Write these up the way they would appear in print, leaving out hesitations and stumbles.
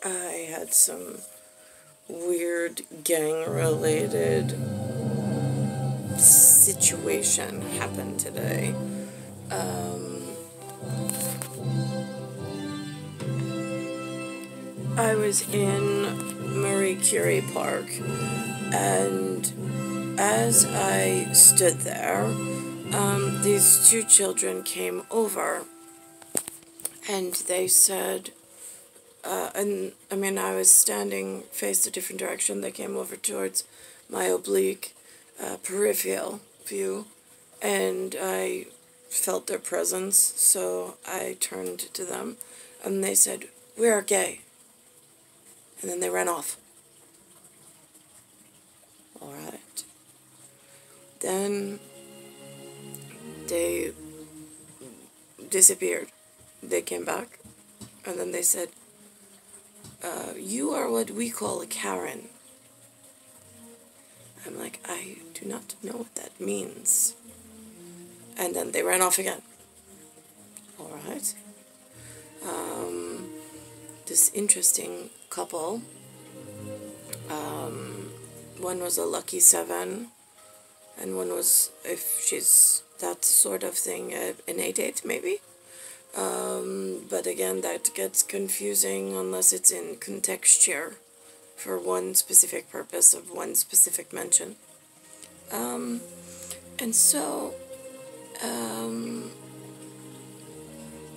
I had some weird gang-related situation happen today. I was in Marie Curie Park, and as I stood there, these two children came over, and they said, and I mean, I was standing faced a different direction. They came over towards my oblique peripheral view, and I felt their presence, so I turned to them, and they said, "We are gay," and then they ran off. All right. Then they disappeared. They came back, and then they said, "You are what we call a Karen." I'm like, I do not know what that means. And then they ran off again. All right. This interesting couple. One was a lucky 7, and one was, if she's that sort of thing, an 8-8 maybe. But again, that gets confusing unless it's in contexture for one specific purpose of one specific mention. And so,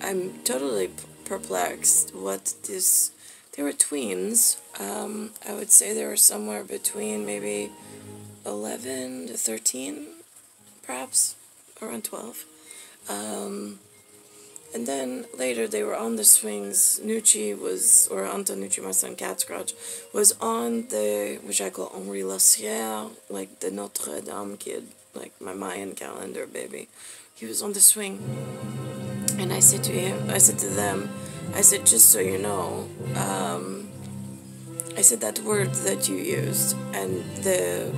I'm totally perplexed what this... They were tweens. I would say they were somewhere between maybe 11 to 13, perhaps, around 12. And then later they were on the swings. Nucci was, or Anton Nucci, my son Cat Scratch, was on the, which I call Henri Lassière, like the Notre Dame kid, like my Mayan calendar baby. He was on the swing. And I said to them, I said, just so you know, I said that word that you used, and the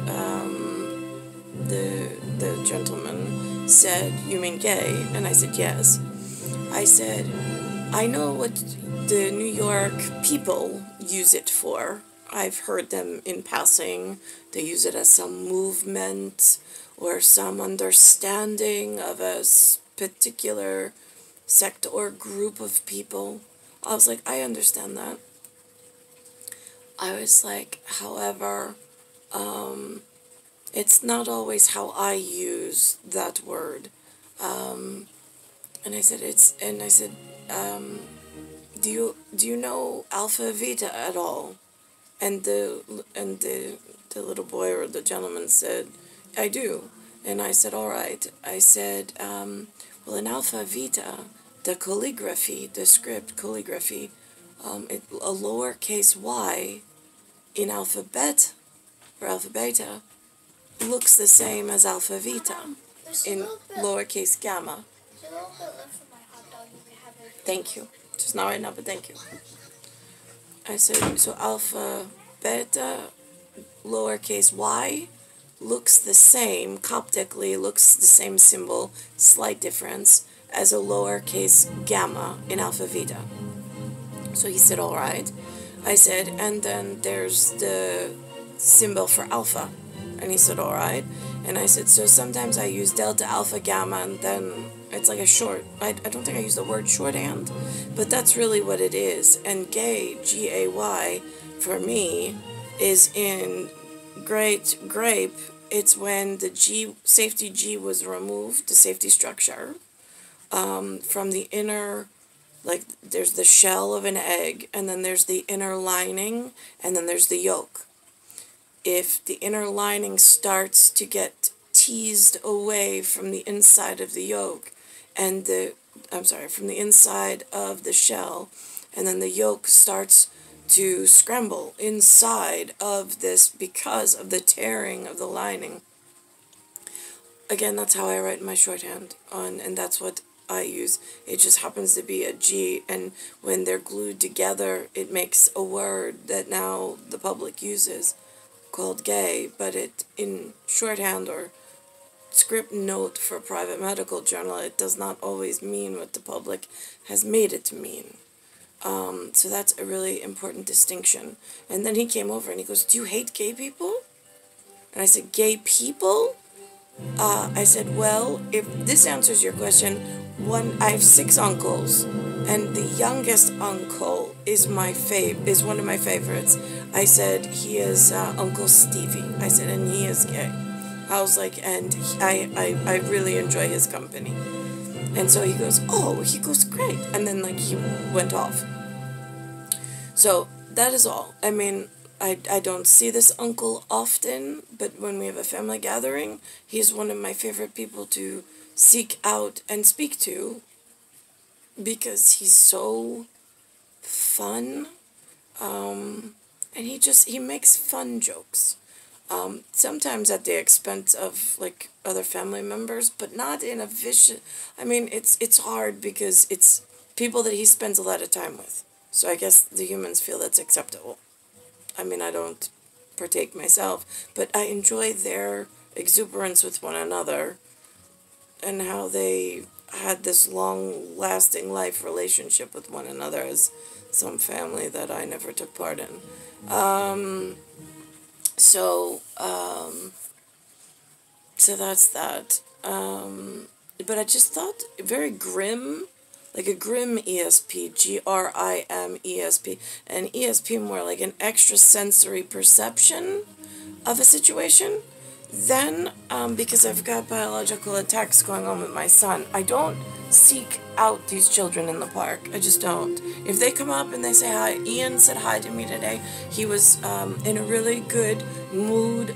gentleman said, "You mean gay?" And I said, "Yes." I said, "I know what the New York people use it for. I've heard them in passing. They use it as some movement or some understanding of a particular sect or group of people." I was like, I understand that. I was like, however, it's not always how I use that word. And I said, do you know Alpha Vita at all? And the little boy or the gentleman said, "I do." And I said, "All right." I said, well, in Alpha Vita, the calligraphy, the script calligraphy, a lowercase y in alphabet or alpha beta looks the same as alpha vita in lowercase gamma. There's a little bit left for my hot dog. You can have it. Thank you. Just not right now, but thank you. I said, so alpha beta lowercase y looks the same, coptically looks the same symbol, slight difference, as a lowercase gamma in alpha vita. So he said, all right. I said, and then there's the symbol for alpha. And he said, all right. And I said, so sometimes I use delta, alpha, gamma, and then it's like a short. I don't think I use the word shorthand, but that's really what it is. And gay, G-A-Y, for me, is in grape. It's when the safety G was removed, the safety structure, from the inner, like there's the shell of an egg, and then there's the inner lining, and then there's the yolk. If the inner lining starts to get teased away from the inside of the yolk, and from the inside of the shell, and then the yolk starts to scramble inside of this because of the tearing of the lining. Again, that's how I write my shorthand and that's what I use. It just happens to be a G, and when they're glued together, it makes a word that now the public uses called gay, but it in shorthand or script note for private medical journal, it does not always mean what the public has made it to mean. So that's a really important distinction. And then he came over and he goes, "Do you hate gay people?" And I said, "Gay people?" I said, "Well, if this answers your question, I have 6 uncles, and the youngest uncle is is one of my favorites." I said, "He is Uncle Stevie." I said, "And he is gay." I was like, and I really enjoy his company. And so he goes, "Oh," he goes, "Great." And then, like, he went off. So that is all. I mean, I don't see this uncle often, but when we have a family gathering, he's one of my favorite people to seek out and speak to because he's so fun. And he makes fun jokes. Sometimes at the expense of, like, other family members, but not in a vicious... I mean, it's hard because it's people that he spends a lot of time with. So I guess the humans feel that's acceptable. I mean, I don't partake myself, but I enjoy their exuberance with one another and how they had this long-lasting life relationship with one another as some family that I never took part in. So that's that. But I just thought very grim, like a grim ESP, GRIM ESP, and ESP more like an extrasensory perception of a situation. Then, because I've got biological attacks going on with my son, I don't seek out these children in the park. I just don't. If they come up and they say hi, Ian said hi to me today. He was in a really good mood,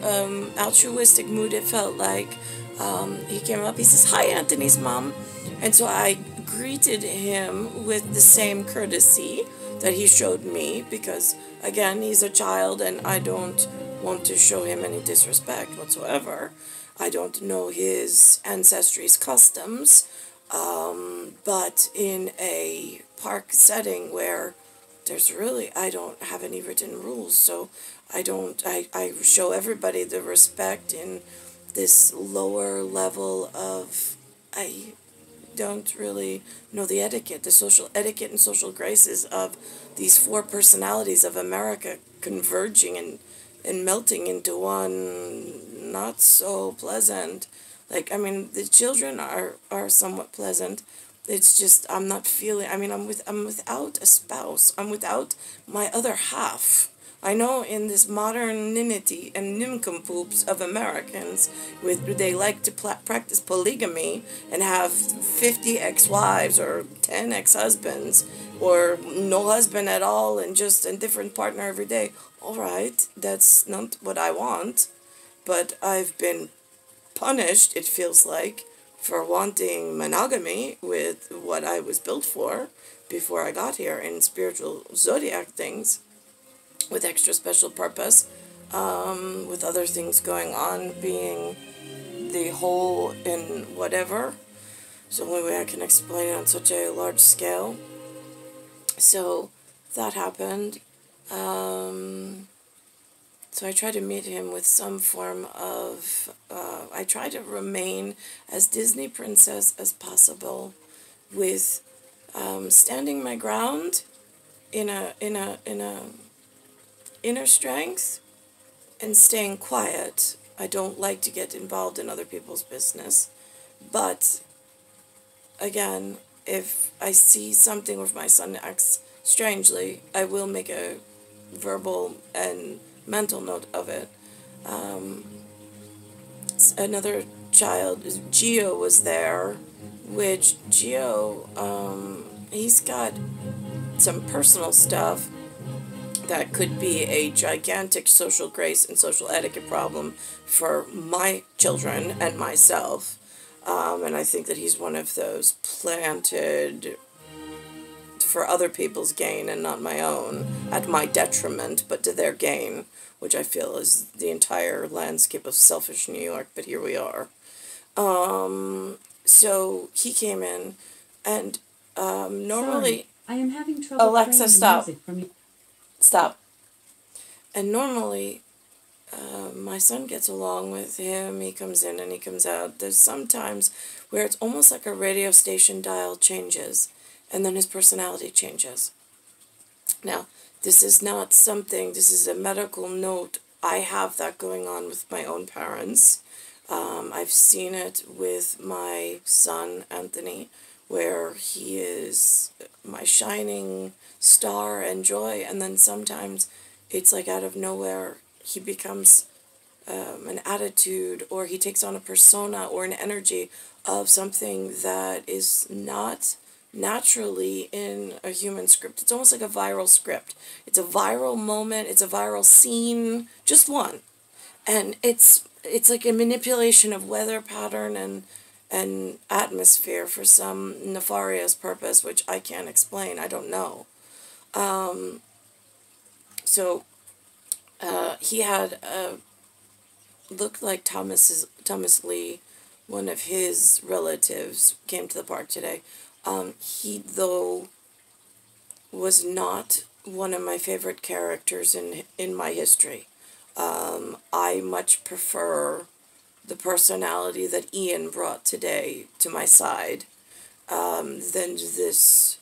altruistic mood, it felt like. He came up, he says, "Hi, Anthony's mom." And so I greeted him with the same courtesy that he showed me because, again, he's a child and I don't want to show him any disrespect whatsoever. I don't know his ancestry's customs, but in a park setting where there's really, I don't have any written rules, so I show everybody the respect in this lower level of, I don't really know the etiquette, the social etiquette and social graces of these 4 personalities of America converging and melting into one not so pleasant. Like, I mean, the children are somewhat pleasant. It's just I'm not feeling. I mean, I'm without a spouse. I'm without my other half. I know in this modernity and nincompoops of Americans, they like to practice polygamy and have 50 ex-wives or 10 ex-husbands or no husband at all and just a different partner every day. All right, that's not what I want, but I've been punished, it feels like, for wanting monogamy with what I was built for before I got here in spiritual zodiac things with extra special purpose, with other things going on, being the whole in whatever. It's the only way I can explain it on such a large scale. So that happened. So I try to meet him with some form of, I try to remain as Disney princess as possible with standing my ground in a inner strength and staying quiet. I don't like to get involved in other people's business. But again, if I see something where my son acts strangely, I will make a verbal and mental note of it. Another child, Gio, was there, which Gio, he's got some personal stuff that could be a gigantic social grace and social etiquette problem for my children and myself. And I think that he's one of those planted for other people's gain and not my own, at my detriment, but to their gain, which I feel is the entire landscape of selfish New York, but here we are. So he came in, and normally... Sorry, I am having trouble. Alexa, stop. Music from you. Stop. And normally, my son gets along with him. He comes in and he comes out. There's some times where it's almost like a radio station dial changes, and then his personality changes. Now, this is not something, this is a medical note. I have that going on with my own parents. I've seen it with my son, Anthony, where he is my shining star and joy, and then sometimes it's like out of nowhere he becomes an attitude, or he takes on a persona or an energy of something that is not naturally in a human script. It's almost like a viral script. It's a viral moment, it's a viral scene, just one. And it's like a manipulation of weather pattern and atmosphere for some nefarious purpose, which I can't explain. I don't know. So he had looked like Thomas Lee, one of his relatives, came to the park today. He, though, was not one of my favorite characters in my history. I much prefer the personality that Ian brought today to my side than this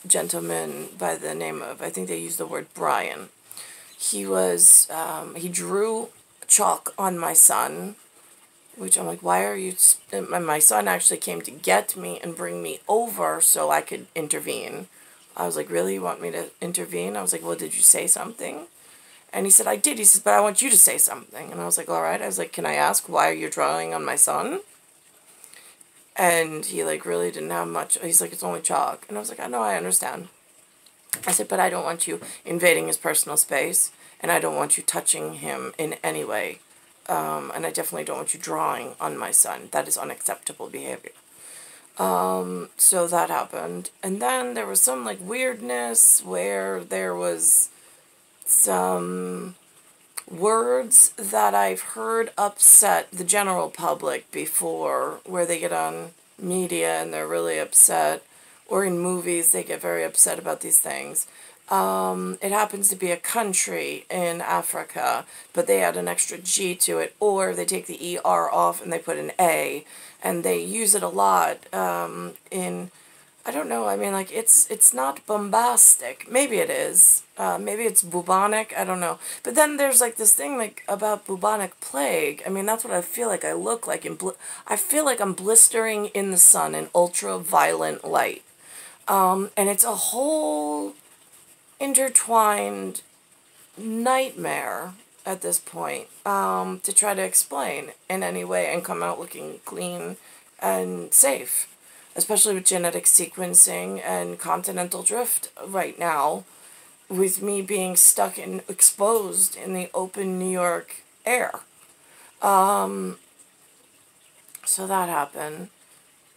gentleman by the name of, I think they used the word Brian. He was, he drew chalk on my son, which I'm like, why are you, my son actually came to get me and bring me over so I could intervene. I was like, really, you want me to intervene? I was like, well, did you say something? And he said, I did. He says, but I want you to say something. And I was like, all right. I was like, can I ask, why are you drawing on my son? And he, like, really didn't have much. He's like, it's only chalk. And I was like, I know, I understand. I said, but I don't want you invading his personal space, and I don't want you touching him in any way. And I definitely don't want you drawing on my son. That is unacceptable behavior. So that happened. And then there was some, like, weirdness where there was some words that I've heard upset the general public before, where they get on media and they're really upset, or in movies they get very upset about these things. It happens to be a country in Africa, but they add an extra G to it, or they take the ER off and they put an A, and they use it a lot in, I don't know, I mean, like, it's not bombastic. Maybe it is. Maybe it's bubonic, I don't know. But then there's, like, this thing, like, about bubonic plague. I mean, that's what I feel like I look like. I feel like I'm blistering in the sun in ultraviolet light. And it's a whole intertwined nightmare at this point to try to explain in any way and come out looking clean and safe, especially with genetic sequencing and continental drift right now, with me being stuck and exposed in the open New York air. So that happened.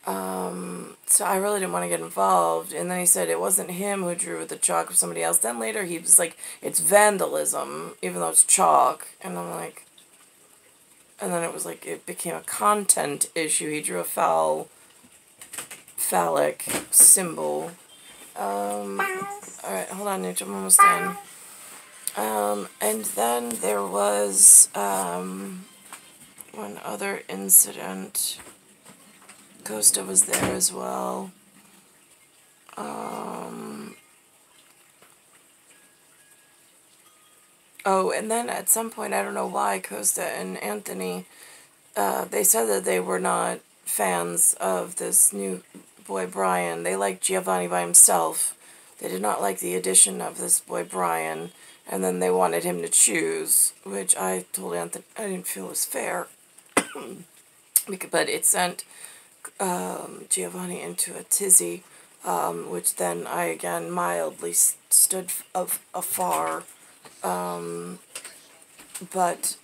So I really didn't want to get involved. And then he said it wasn't him who drew with the chalk, it was somebody else. Then later he was like, it's vandalism, even though it's chalk. And I'm like, and then it was like, it became a content issue. He drew a phallic symbol. Alright, hold on, Nietzsche, I'm almost done. And then there was, one other incident. Costa was there as well. Oh, and then at some point, I don't know why, Costa and Anthony, they said that they were not fans of this new boy Brian. They liked Giovanni by himself. They did not like the addition of this boy Brian, and then they wanted him to choose, which I told Anthony I didn't feel was fair. But it sent Giovanni into a tizzy, which then I again mildly stood afar, but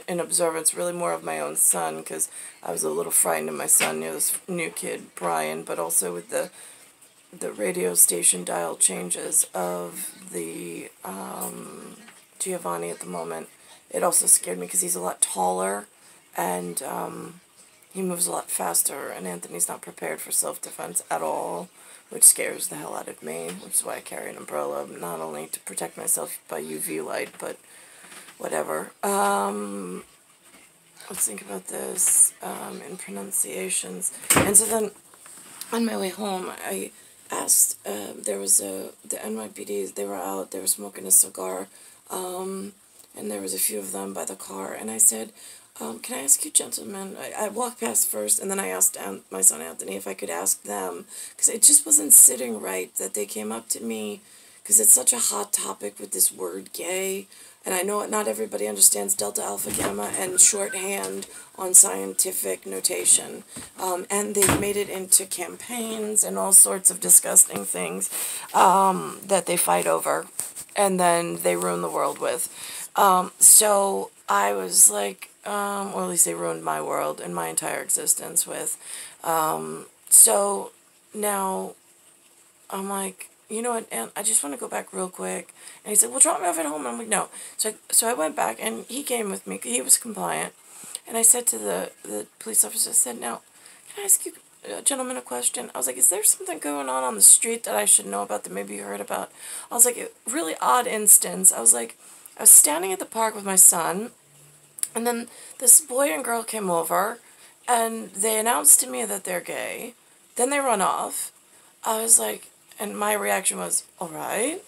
in observance really more of my own son, because I was a little frightened of my son, this new kid Brian, but also with the radio station dial changes of the Giovanni at the moment. It also scared me because he's a lot taller, and he moves a lot faster, and Anthony's not prepared for self-defense at all, which scares the hell out of me, which is why I carry an umbrella, not only to protect myself by UV light, but whatever. Let's think about this in pronunciations. And so then, on my way home, I asked, there was the NYPD, they were out, they were smoking a cigar, and there was a few of them by the car, and I said, can I ask you gentlemen, I walked past first, and then I asked my son Anthony if I could ask them, because it just wasn't sitting right that they came up to me, because it's such a hot topic with this word gay, and I know not everybody understands delta, alpha, gamma, and shorthand on scientific notation. And they've made it into campaigns and all sorts of disgusting things that they fight over, and then they ruin the world with. So I was like, or at least they ruined my world and my entire existence with. So now I'm like, you know what, and I just want to go back real quick. And he said, well, drop me off at home. And I'm like, no. So I went back, and he came with me. He was compliant. And I said to the police officer, I said, now, can I ask you, gentlemen, a question? I was like, is there something going on the street that I should know about that maybe you heard about? I was like, a really odd instance. I was like, I was standing at the park with my son, and then this boy and girl came over, and they announced to me that they're gay. Then they run off. I was like, and my reaction was, all right.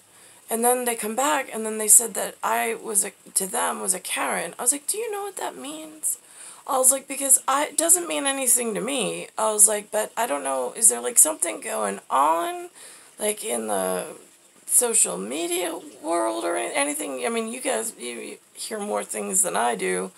And then they come back, and then they said that I was to them was a Karen. I was like, do you know what that means? I was like, because it doesn't mean anything to me. I was like, but I don't know, is there like something going on, like in the social media world or anything? I mean, you guys, you hear more things than I do,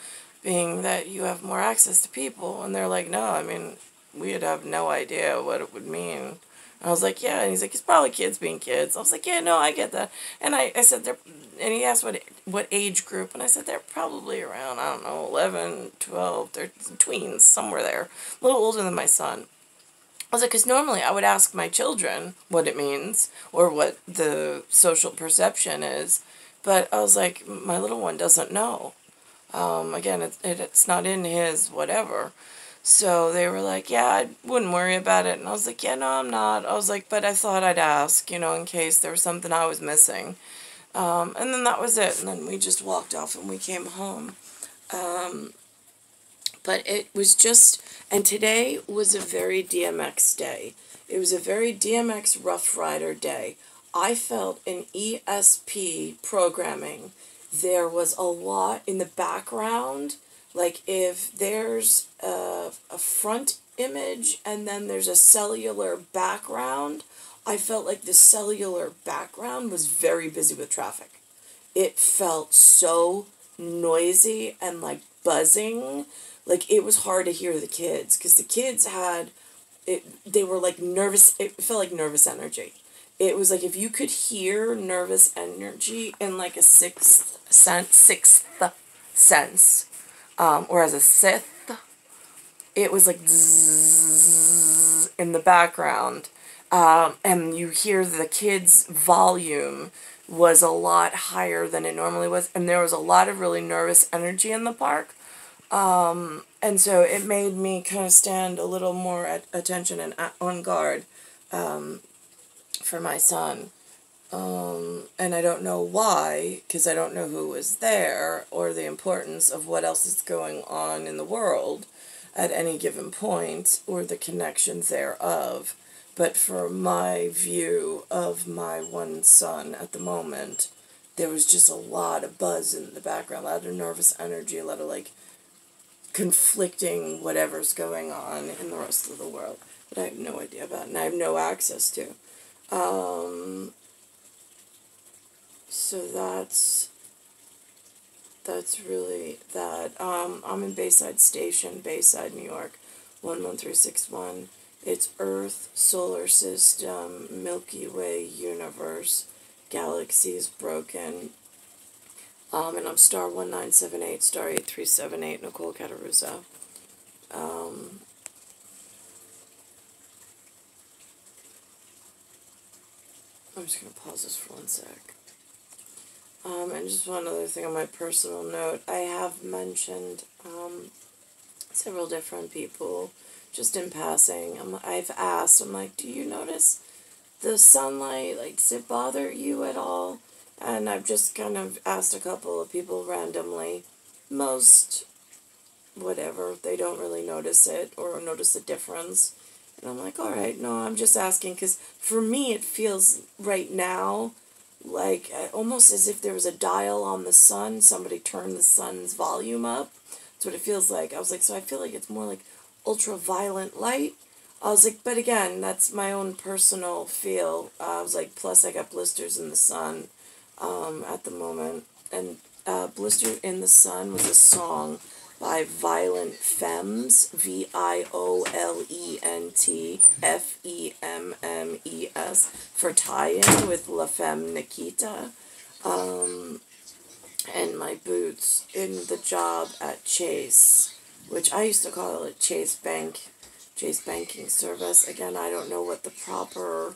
being that you have more access to people. And they're like, no, I mean, we'd have no idea what it would mean. I was like, yeah. And he's like, it's probably kids being kids. I was like, yeah, no, I get that. And I said, and he asked what age group. And I said, they're probably around, I don't know, 11, 12, they're tweens, somewhere there. A little older than my son. I was like, because normally I would ask my children what it means or what the social perception is. But I was like, my little one doesn't know. Again, it's not in his whatever. So they were like, yeah, I wouldn't worry about it. And I was like, yeah, no, I'm not. I was like, but I thought I'd ask, you know, in case there was something I was missing. And then that was it. And then we just walked off and we came home. But it was just, and today was a very DMX day. It was a very DMX Rough Rider day. I felt in ESP programming, there was a lot in the background. Like if there's a front image and then there's a cellular background, I felt like the cellular background was very busy with traffic. It felt so noisy and like buzzing. Like it was hard to hear the kids because the kids had it. They were like nervous. It felt like nervous energy. It was like if you could hear nervous energy in like a sixth sense, or as a sixth, it was like zzz in the background, and you hear the kids' volume was a lot higher than it normally was, and there was a lot of really nervous energy in the park. And so it made me kind of stand a little more at attention and on guard for my son. And I don't know why, because I don't know who was there or the importance of what else is going on in the world at any given point or the connections thereof. But for my view of my one son at the moment, there was just a lot of buzz in the background, a lot of nervous energy, a lot of like conflicting whatever's going on in the rest of the world that I have no idea about and I have no access to. So that's really that. I'm in Bayside Station, Bayside, New York, 11361. It's Earth, Solar System, Milky Way, Universe, Galaxies Broken. And I'm star 1978, star 8378, Nicole Cataruso. I'm just going to pause this for 1 sec. And just one other thing on my personal note. I have mentioned several different people just in passing. I've asked, I'm like, do you notice the sunlight? Like, does it bother you at all? And I've just kind of asked a couple of people randomly. Most, whatever, they don't really notice it or notice the difference. And I'm like, all right, no, I'm just asking, because for me it feels right now like almost as if there was a dial on the sun, somebody turned the sun's volume up. That's what it feels like. I was like, so I feel like it's more like ultraviolet light. I was like, but again, that's my own personal feel. I was like, plus I got blisters in the sun at the moment. And Blister in the Sun was a song by Violent Femmes, VIOLENT FEMMES, for tie-in with La Femme Nikita. And my boots in the job at Chase, which I used to call it Chase Banking Service. Again, I don't know what the proper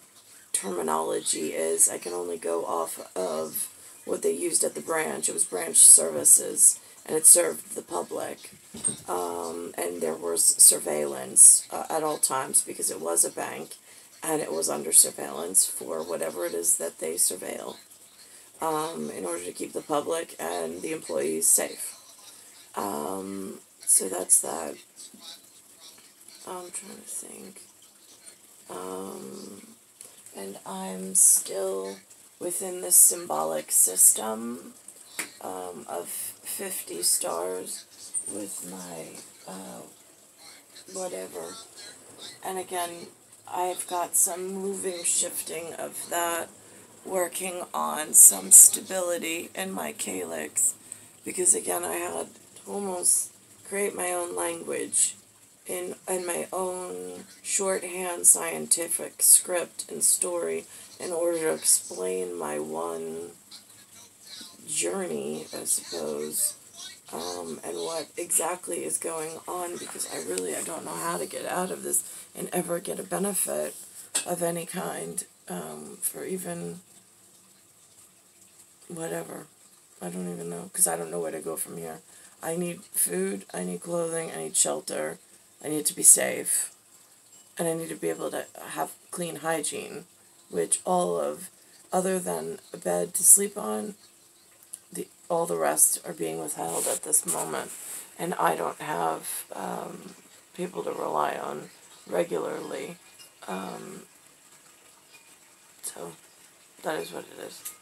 terminology is. I can only go off of what they used at the branch. It was branch services, and it served the public. And there was surveillance at all times because it was a bank, and it was under surveillance for whatever it is that they surveil, in order to keep the public and the employees safe. So that's that. I'm trying to think. And I'm still within this symbolic system of 50 stars with my whatever. And again, I've got some moving, shifting of that, working on some stability in my calyx, because again, I had to almost create my own language in my own shorthand scientific script and story in order to explain my one journey, I suppose, and what exactly is going on, because I don't know how to get out of this and ever get a benefit of any kind, for even whatever. I don't even know, because I don't know where to go from here. I need food, I need clothing, I need shelter, I need to be safe, and I need to be able to have clean hygiene, which other than a bed to sleep on, all the rest are being withheld at this moment, and I don't have people to rely on regularly, so that is what it is.